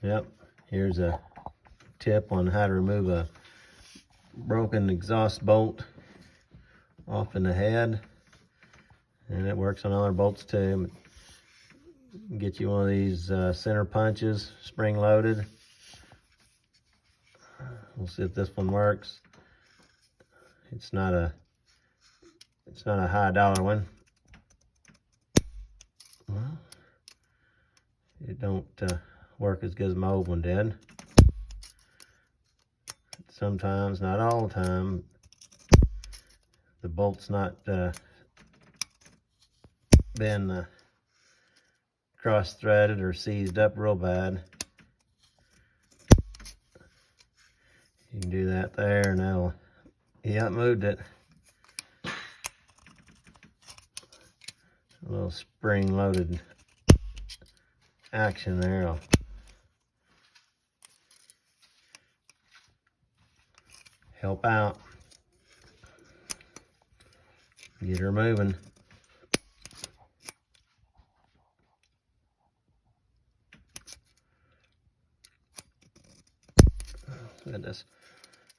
Yep, here's a tip on how to remove a broken exhaust bolt off in the head, and it works on other bolts too. Get you one of these center punches, spring loaded. We'll see if this one works. It's not a high dollar one. Well, it don't work as good as my old one did. Sometimes, not all the time, the bolt's not been cross-threaded or seized up real bad. You can do that there, and that'll, yeah, it moved it. A little spring-loaded action there. I'll help out, get her moving.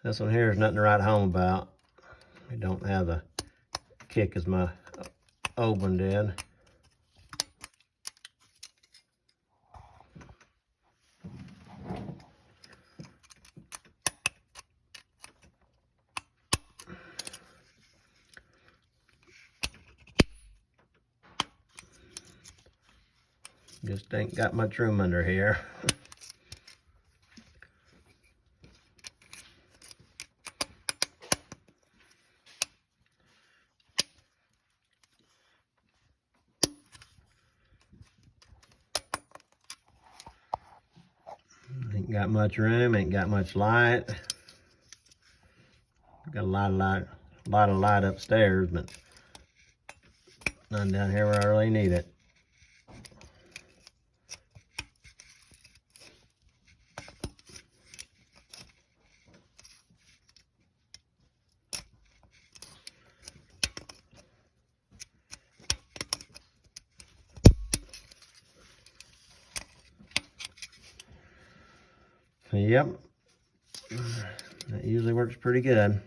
This one here is nothing to write home about. It don't have the kick as my old one did. Just ain't got much room under here. Ain't got much room, ain't got much light. Got a lot of light upstairs, but none down here where I really need it. Yep, that usually works pretty good.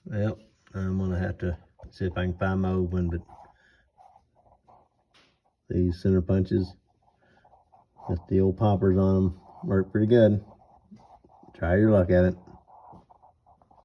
Well, I'm gonna have to see if I can find my old one, but these center punches with the old poppers on them work pretty good. Try your luck at it.